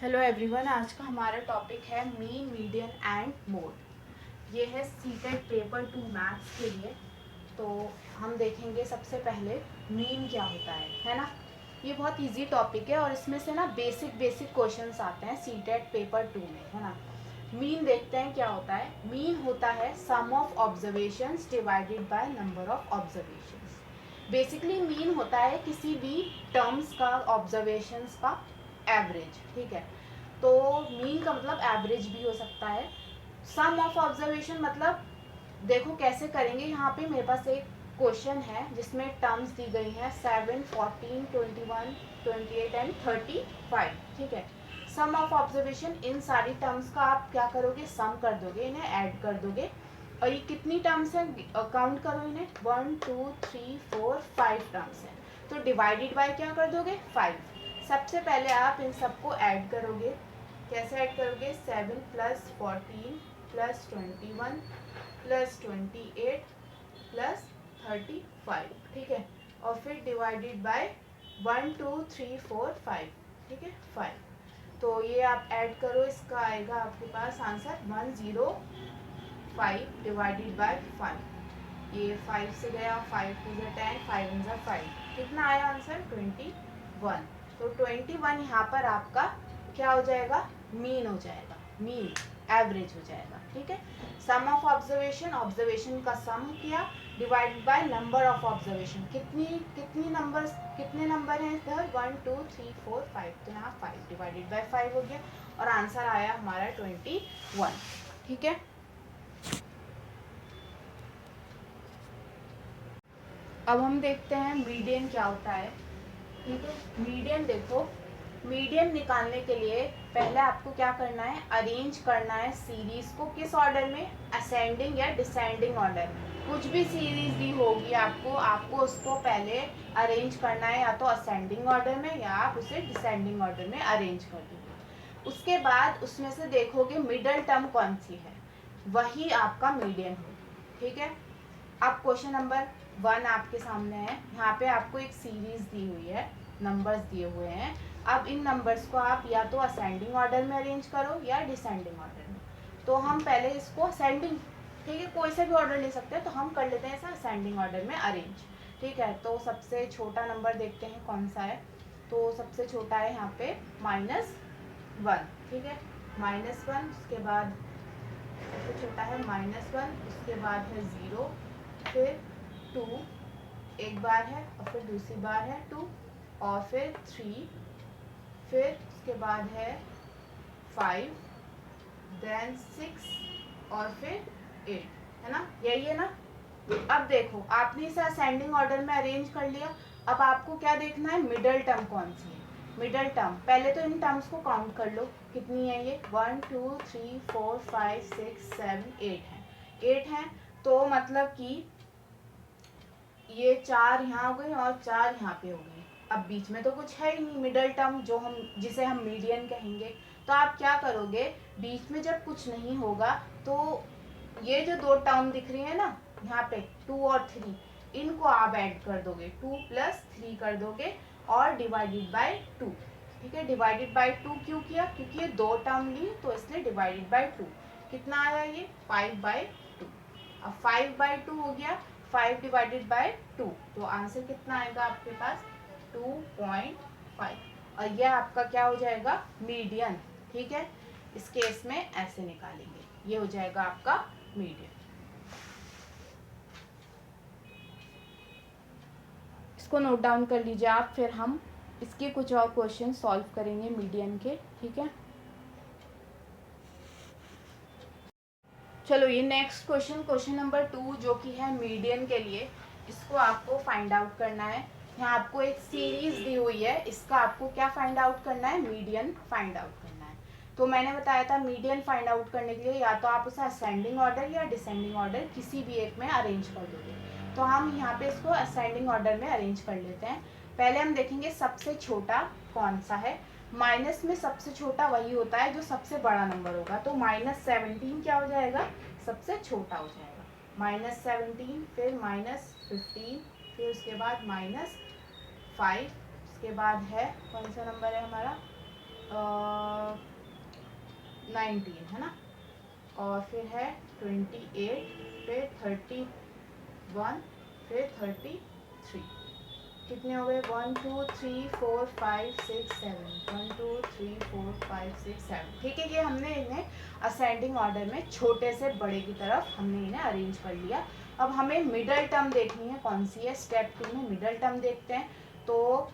Hello everyone, आज का हमारा टॉपिक है मीन, मीडियन एंड मोड। ये है सीटेट पेपर 2 मैथ्स के लिए। तो हम देखेंगे सबसे पहले मीन क्या होता है ना। ये बहुत इजी टॉपिक है और इसमें से ना बेसिक क्वेश्चंस आते हैं सीटेट पेपर 2 में, है ना। मीन देखते हैं क्या होता है। मीन होता है sum of observations divided by number of observations. Basically mean होता है किसी भी टर्म्स का, ऑब्जर्वेशंस का एवरेज, ठीक है। तो मीन का मतलब एवरेज भी हो सकता है। सम ऑफ ऑब्जर्वेशन मतलब देखो कैसे करेंगे। यहाँ पे मेरे पास एक क्वेश्चन है जिसमें टर्म्स दी गई हैं 7, 14, 21, 28 एंड 35, ठीक है। सम ऑफ ऑब्जर्वेशन, इन सारी टर्म्स का आप क्या करोगे, सम कर दोगे, इन्हें ऐड कर दोगे। और ये कितनी टर्म्स हैं, काउंट करो इन्हें, 1 2 3 4 5 टर्म्स हैं। तो डिवाइडेड बाय क्या कर दोगे, 5। सबसे पहले आप इन सबको ऐड करोगे। कैसे ऐड करोगे, 7 + 14 + 21 + 28 + 35, ठीक है। और फिर डिवाइडेड बाय 1 2 3 4 5, ठीक है, 5। तो ये आप ऐड करो, इसका आएगा आपके पास आंसर 105 डिवाइडेड बाय 5। ये 5 से गया, 5 × 2 = 10, 5 × 5, कितना आया आंसर, 21। तो 21 यहाँ पर आपका क्या हो जाएगा, मीन हो जाएगा, मीन एवरेज हो जाएगा, ठीक है। सम ऑफ ऑब्जर्वेशन, ऑब्जर्वेशन का सम किया, divided by number of observation, कितने नंबर हैं इधर, 1 2 3 4 5, तो यहाँ 5 डिवाइडेड बाय 5 हो गया और आंसर आया हमारा 21, ठीक है। अब हम देखते हैं मीडियन क्या होता है, ठीक है। मीडियन देखो, मीडियन निकालने के लिए पहले आपको क्या करना है, अरेंज करना है सीरीज को। किस ऑर्डर में, असेंडिंग या डिसेंडिंग ऑर्डर में। कुछ भी सीरीज दी होगी आपको उसको पहले अरेंज करना है, या तो असेंडिंग ऑर्डर में या आप उसे डिसेंडिंग ऑर्डर में अरेंज कर दोगे। उसके बाद उसमें से देखोगे मिडल टर्म कौन सी है, वही आपका मीडियन होगी, ठीक है। अब क्वेश्चन नंबर 1 आपके सामने है। यहाँ पे आपको एक सीरीज दी हुई है, नंबर्स दिए हुए हैं। अब इन नंबर्स को आप या तो असेंडिंग ऑर्डर में अरेंज करो या डिसेंडिंग ऑर्डर में। तो हम पहले इसको असेंडिंग, ठीक है, कोई सा भी ऑर्डर ले सकते हैं, तो हम कर लेते हैं ऐसा असेंडिंग ऑर्डर में अरेंज, ठीक है। तो सबसे छोटा नंबर देखते हैं कौन सा है। तो सबसे छोटा है यहाँ पे -1, ठीक है, -1। उसके बाद सबसे छोटा है -1, उसके बाद है 0, फिर 2 एक बार है और फिर दूसरी बार है 2, और फिर 3, फिर उसके बाद है 5, देन 6 और फिर 8, है ना, यही है ना। अब देखो आपने इसे असेंडिंग ऑर्डर में अरेंज कर लिया। अब आपको क्या देखना है, मिडल टर्म कौन सी है। मिडल टर्म, पहले तो इन टर्म्स को काउंट कर लो, कितनी है ये, 1 2 3 4 5 6 7 8 है, 8 है। तो मतलब कि ये 4 यहाँ हो गई और 4 यहाँ पे हो गई। अब बीच में तो कुछ है ही नहीं मिडल टर्म, जिसे हम मीडियन कहेंगे। तो आप क्या करोगे, बीच में जब कुछ नहीं होगा तो ये जो दो टर्म दिख रही है ना यहाँ पे 2 और 3, इनको आप ऐड कर दोगे, 2 + 3 कर दोगे और डिवाइडेड बाय 2, ठीक है। डिवाइडेड बाय 2 क्यों किया, क्योंकि ये दो टर्म ली तो इसलिए डिवाइडेड बाय 2। कितना आया ये, 5/2। अब 5/2 हो गया, 5 डिवाइडेड बाय 2, तो आंसर कितना आएगा आपके पास, 2.5। और यह आपका क्या हो जाएगा, मीडियन, ठीक है। इस केस में ऐसे निकालेंगे, ये हो जाएगा आपका मीडियन। इसको नोट डाउन कर लीजिए आप, फिर हम इसके कुछ और क्वेश्चन सॉल्व करेंगे मीडियन के, ठीक है। चलो ये नेक्स्ट क्वेश्चन नंबर 2 जो कि है मीडियन के लिए, इसको आपको फाइंड आउट करना है। यहाँ आपको एक सीरीज दी हुई है, इसका आपको क्या फाइंड आउट करना है, मीडियन फाइंड आउट करना है। तो मैंने बताया था मीडियन फाइंड आउट करने के लिए या तो आप उसे असेंडिंग ऑर्डर या डिसेंडिंग ऑर्डर किसी भी एक में अरेंज कर दोगे। तो हम यहाँ पे इसको असेंडिंग ऑर्डर में अरेंज कर लेते हैं। पहले हम देखेंगे सबसे छोटा कौन सा है। माइनस में सबसे छोटा वही होता है जो सबसे बड़ा नंबर होगा। तो -17 क्या हो जाएगा, सबसे छोटा हो जाएगा। -17, फिर -15, फिर उसके बाद -5, उसके बाद है कौन सा नंबर है हमारा, 19 है ना, और फिर है 28, फिर 31, फिर 33। कितने हो गए? 1 2 3 4 5 6 7, 1 2 3 4 5 6 7। ठीक है, ये हमने इन्हें असेंडिंग ऑर्डर में छोटे से बड़े की तरफ हमने इन्हें अरेंज कर लिया। अब हमें मिडल टर्म देखनी है, कौन सी है? स्टेप 2 में मिडल टर्म देखते हैं। तो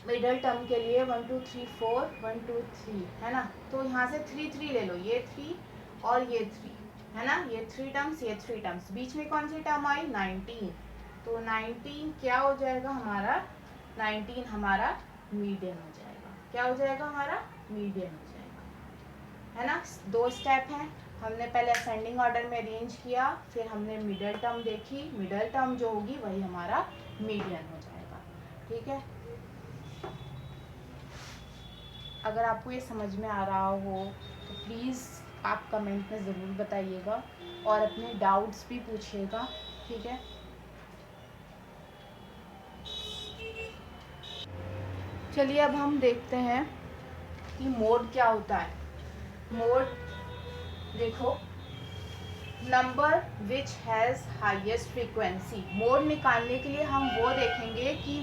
मिडल टर्म के लिए 1 2 3 4 1 2 3 है ना, तो यहाँ से 3 3 ले लो, ये 3 और ये 3 है ना, ये 3 टर्म्स, ये 3 टर्म्स, बीच में कौन सी टर्म आई? 19। तो 19 क्या हो जाएगा हमारा? 19 हमारा मीडियन हो जाएगा। क्या हो जाएगा हमारा? मीडियन हो जाएगा, है ना। 2 स्टेप हैं, हमने पहले असेंडिंग ऑर्डर में अरेंज किया, फिर हमने मिडल टर्म देखी, मिडल टर्म जो होगी वही हमारा मीडियन हो जाएगा। ठीक है, अगर आपको ये समझ में आ रहा हो तो प्लीज़ आप कमेंट में ज़रूर बताइएगा और अपने डाउट्स भी पूछिएगा। ठीक है, चलिए अब हम देखते हैं कि मोड क्या होता है। मोड देखो, number which has highest frequency. Mode निकालने के लिए हम वो देखेंगे कि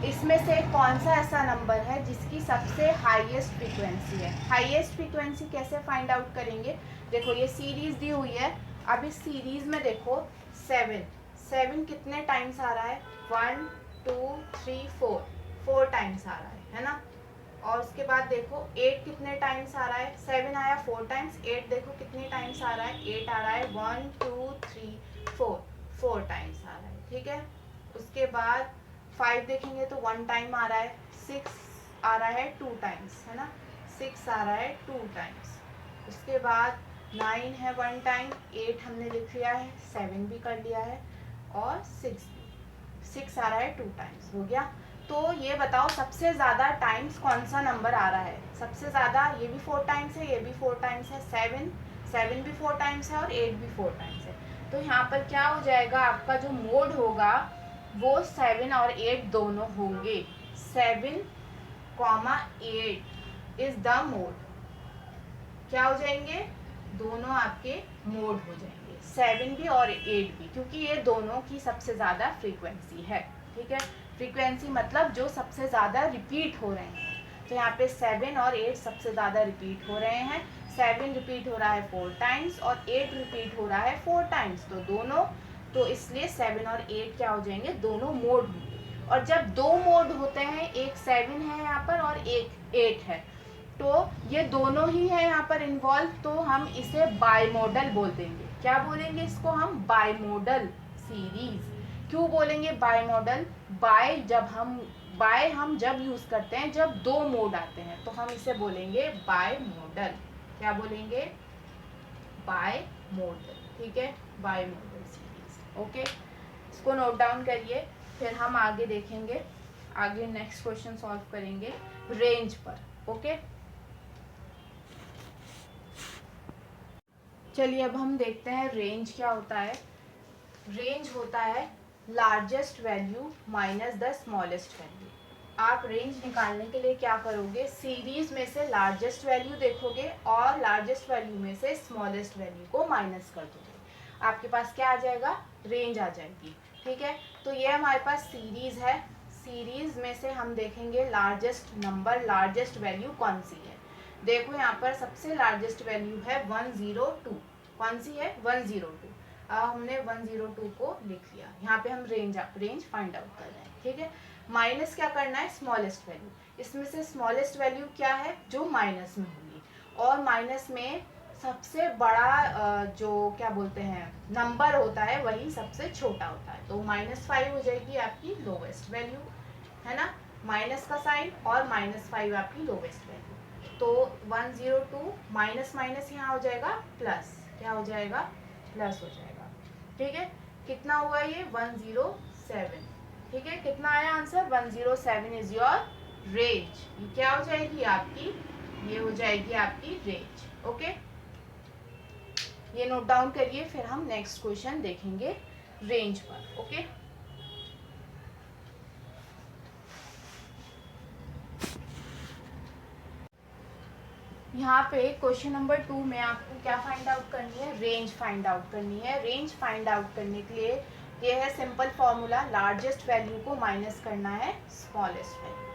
इसमें से कौन सा ऐसा नंबर है जिसकी सबसे हाईएस्ट फ्रीक्वेंसी है। हाईएस्ट फ्रीक्वेंसी कैसे फाइंड आउट करेंगे? देखो ये सीरीज दी हुई है, अब इस सीरीज में देखो 7 कितने टाइम्स आ रहा है? 1 2 3 4 टाइम्स आ रहा है ना। और उसके बाद देखो 8 कितने टाइम्स आ रहा है? 7 आया 4 टाइम्स, 8 देखो कितने टाइम्स आ रहा है? 8 आ रहा है 1 2 3 4 टाइम्स आ रहा है। ठीक है, उसके बाद 5 देखेंगे तो 1 टाइम आ रहा है, 6 आ रहा है 2 टाइम्स, है ना, 6 आ रहा है 2 टाइम्स। उसके बाद 9 है 1 टाइम, 8 हमने लिख लिया है, 7 भी कर लिया है, और 6 आ रहा है 2 टाइम्स, हो गया। तो ये बताओ सबसे ज़्यादा टाइम्स कौन सा नंबर आ रहा है? सबसे ज़्यादा ये भी 4 टाइम्स है, ये भी 4 टाइम्स है, 7 भी 4 टाइम्स है और 8 भी 4 टाइम्स है। तो यहाँ पर क्या हो जाएगा? आपका जो मोड होगा वो 7 और 8 दोनों होंगे। 7, 8 इज द मोड। क्या हो जाएंगे? दोनों आपके मोड हो जाएंगे, 7 भी और 8 भी, क्योंकि ये दोनों की सबसे ज़्यादा फ्रीक्वेंसी है। ठीक है, फ्रीक्वेंसी मतलब जो सबसे ज़्यादा रिपीट हो रहे हैं। तो यहाँ पे 7 और 8 सबसे ज़्यादा रिपीट हो रहे हैं। 7 रिपीट हो रहा है 4 टाइम्स और 8 रिपीट हो रहा है 4 टाइम्स, तो दोनों, तो इसलिए 7 और 8 क्या हो जाएंगे? दोनों मोड होंगे। और जब दो मोड होते हैं, एक 7 है यहाँ पर और एक 8 है, तो ये दोनों ही है यहाँ पर इन्वॉल्व, तो हम इसे बाइमोडल बोल देंगे। क्या बोलेंगे इसको हम? बाइमोडल सीरीज। क्यों बोलेंगे बाइमोडल? बाय हम जब यूज करते हैं जब दो मोड आते हैं, तो हम इसे बोलेंगे बाइमोडल। क्या बोलेंगे? बाइमोडल। ठीक है, बाइमोडल सीरीज। ओके, इसको नोट डाउन करिए, फिर हम आगे देखेंगे, आगे नेक्स्ट क्वेश्चन सॉल्व करेंगे रेंज पर। ओके, चलिए अब हम देखते हैं रेंज क्या होता है। रेंज होता है largest value minus the smallest value. आप रेंज निकालने के लिए क्या करोगे? सीरीज में से लार्जेस्ट वैल्यू देखोगे और लार्जेस्ट वैल्यू में से स्मॉलेस्ट वैल्यू को माइनस कर दोगे, आपके पास क्या आ जाएगा? रेंज आ जाएगी। ठीक है, तो ये हमारे पास सीरीज है। सीरीज में से हम देखेंगे लार्जेस्ट नंबर, लार्जेस्ट वैल्यू कौन सी है। देखो यहाँ पर सबसे लार्जेस्ट वैल्यू है 102। कौन सी है? 102। हमने 102 को लिख लिया। यहाँ पे हम रेंज फाइंड आउट कर रहे हैं। ठीक है, माइनस क्या करना है? Smallest value. इसमें से स्मॉलेस्ट वैल्यू क्या है? जो माइनस में होगी, और माइनस में सबसे बड़ा जो क्या बोलते हैं नंबर होता है वही सबसे छोटा होता है, तो -5 हो जाएगी आपकी लोवेस्ट वैल्यू, है ना, माइनस का साइन, और -5 आपकी लोवेस्ट वैल्यू। तो 102 माइनस माइनस यहाँ हो जाएगा प्लस, क्या हो जाएगा? प्लस हो जाएगा। ठीक है, कितना हुआ ये? 107। ठीक है, कितना आया आंसर? 107 is your range. ये क्या हो जाएगी आपकी? ये हो जाएगी आपकी रेंज। ओके, ये नोट डाउन करिए, फिर हम नेक्स्ट क्वेश्चन देखेंगे रेंज पर। ओके, यहाँ पे क्वेश्चन नंबर 2 में आपको क्या फाइंड आउट करनी है, रेंज फाइंड आउट करनी है। रेंज फाइंड आउट करने के लिए ये है सिंपल फॉर्मूला, लार्जेस्ट वैल्यू को माइनस करना है स्मॉलेस्ट वैल्यू,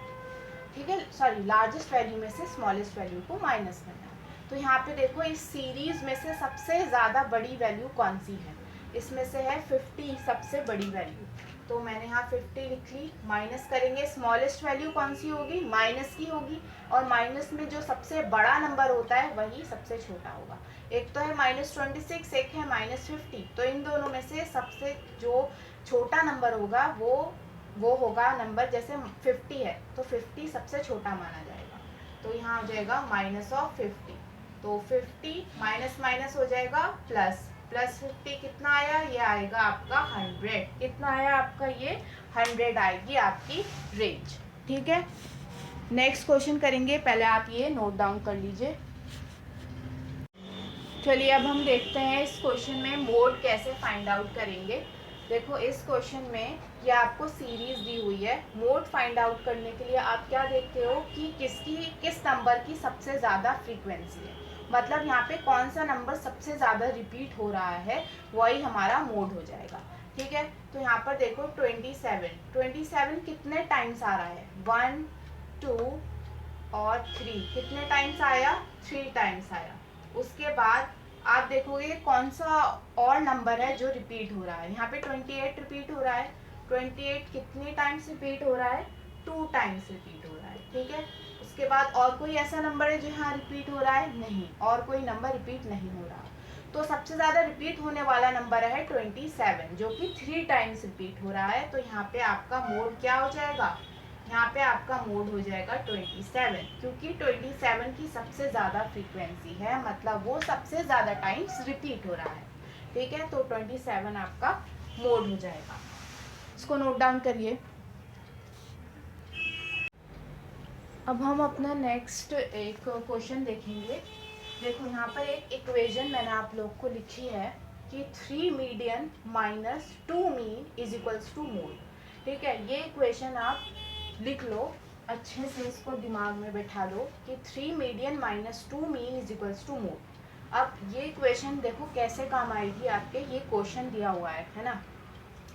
ठीक है, सॉरी लार्जेस्ट वैल्यू में से स्मॉलेस्ट वैल्यू को माइनस करना है। तो यहाँ पे देखो इस सीरीज में से सबसे ज़्यादा बड़ी वैल्यू कौन सी है, इसमें से है 50 सबसे बड़ी वैल्यू, तो मैंने यहाँ 50 लिख ली। माइनस करेंगे, स्मॉलेस्ट वैल्यू कौन सी होगी, माइनस की होगी, और माइनस में जो सबसे बड़ा नंबर होता है वही सबसे छोटा होगा। एक तो है -26, एक है -50, तो इन दोनों में से सबसे जो छोटा नंबर होगा वो होगा नंबर, जैसे 50 है तो 50 सबसे छोटा माना जाएगा, तो यहाँ हो जाएगा -50। तो 50 माइनस माइनस हो जाएगा प्लस, +50 कितना आया, ये आएगा आपका 100। कितना आया आपका, ये 100 आएगी आपकी रेंज, ठीक है। नेक्स्ट क्वेश्चन करेंगे, पहले आप ये नोट डाउन कर लीजिए। चलिए अब हम देखते हैं इस क्वेश्चन में मोड कैसे फाइंड आउट करेंगे। देखो इस क्वेश्चन में ये आपको सीरीज दी हुई है। मोड फाइंड आउट करने के लिए आप क्या देखते हो कि किस नंबर की सबसे ज़्यादा फ्रीक्वेंसी है, मतलब यहाँ पे कौन सा नंबर सबसे ज़्यादा रिपीट हो रहा है, वही हमारा मोड हो जाएगा, ठीक है। तो यहाँ पर देखो 27 कितने टाइम्स आ रहा है, 1 2 और 3, कितने टाइम्स आया, 3 टाइम्स आया। उसके बाद आप देखोगे कौन सा और नंबर है जो रिपीट हो रहा है, यहाँ पे 28 रिपीट हो रहा है। 28 कितने टाइम्स रिपीट हो रहा है, 2 टाइम्स रिपीट हो रहा है, ठीक है। उसके बाद और कोई ऐसा नंबर है जो यहाँ रिपीट हो रहा है, नहीं, और कोई नंबर रिपीट नहीं हो रहा। तो सबसे ज़्यादा रिपीट होने वाला नंबर है 27, जो कि 3 टाइम्स रिपीट हो रहा है। तो यहाँ पे आपका मोड क्या हो जाएगा, यहाँ पे आपका मोड हो जाएगा 27, क्योंकि 27 की सबसे ज़्यादा फ्रीक्वेंसी है, मतलब वो सबसे ज़्यादा टाइम्स रिपीट हो रहा है, ठीक है। तो 27 आपका मोड हो जाएगा, इसको नोट डाउन करिए। अब हम अपना नेक्स्ट एक क्वेश्चन देखेंगे। देखो यहाँ पर एक इक्वेशन मैंने आप लोग को लिखी है कि 3 median minus 2 mean is equals to mode, ठीक है। ये इक्वेशन आप लिख लो अच्छे से, इसको दिमाग में बैठा लो कि 3 median minus 2 mean is equals to mode. अब ये इक्वेशन देखो कैसे काम आएगी आपके, ये क्वेश्चन दिया हुआ है ना,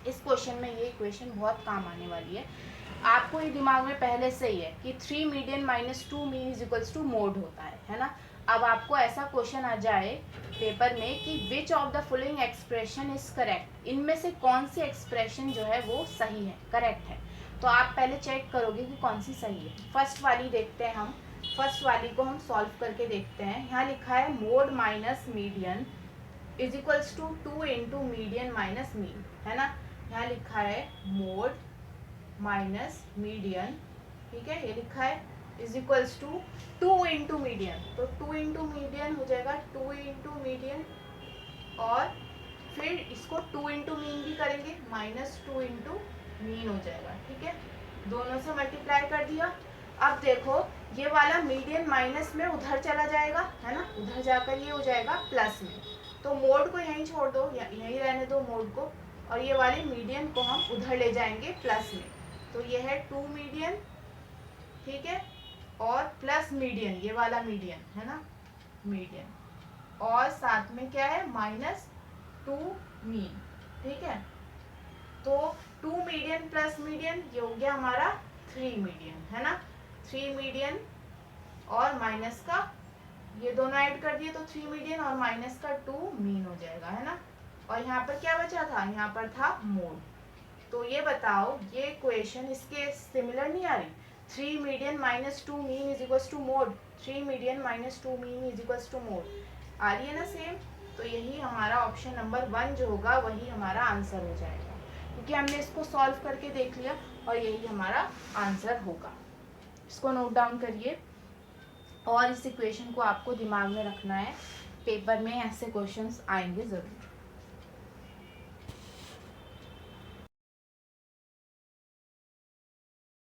इस क्वेश्चन में ये इक्वेशन बहुत काम आने वाली है। आपको ये दिमाग में पहले से ही है कि 3 median minus 2 mean is equals to mode होता है ना। अब आपको ऐसा क्वेश्चन आ जाए पेपर में कि which of the following expression is correct, इनमें से कौन सी एक्सप्रेशन जो है वो सही है, करेक्ट है, तो आप पहले चेक करोगे कि कौन सी सही है। फर्स्ट वाली देखते हैं हम, फर्स्ट वाली को हम सॉल्व करके देखते हैं। यहाँ लिखा है mode minus median is equals to 2 into median minus mean, है ना। यहाँ लिखा है मोड माइनस मीडियन, ठीक है, ये लिखा है is equals to 2 into median, तो 2 इंटू मीडियन हो जाएगा 2 इंटू मीडियन, और फिर इसको 2 इंटू मीन भी करेंगे, -2 इंटू मीन हो जाएगा, ठीक है। दोनों से मल्टीप्लाई कर दिया। अब देखो ये वाला मीडियन माइनस में उधर चला जाएगा, है ना, उधर जाकर ये हो जाएगा प्लस में, तो मोड को यहीं छोड़ दो, यहीं रहने दो मोड को, और ये वाले मीडियन को हम उधर ले जाएंगे प्लस में, तो ये है 2 मीडियन, ठीक है, और प्लस मीडियन, ये वाला मीडियन है ना, मीडियन, और साथ में क्या है -2 मीन, ठीक है। तो 2 मीडियन प्लस मीडियन ये हो गया हमारा 3 मीडियन, है ना। 3 मीडियन और माइनस का ये दोनों ऐड कर दिए, तो 3 मीडियन और माइनस का 2 मीन हो जाएगा, है ना। और यहाँ पर क्या बचा था, यहाँ पर था मोड। तो ये बताओ ये इक्वेशन इसके सिमिलर नहीं आ रही, 3 median minus 2 mean is equals to mode, 3 median minus 2 mean is equals to mode, आ रही है ना सेम। तो यही हमारा ऑप्शन नंबर 1 जो होगा वही हमारा आंसर हो जाएगा, क्योंकि हमने इसको सॉल्व करके देख लिया और यही हमारा आंसर होगा। इसको नोट डाउन करिए, और इस इक्वेशन को आपको दिमाग में रखना है, पेपर में ऐसे क्वेश्चंस आएंगे ज़रूर।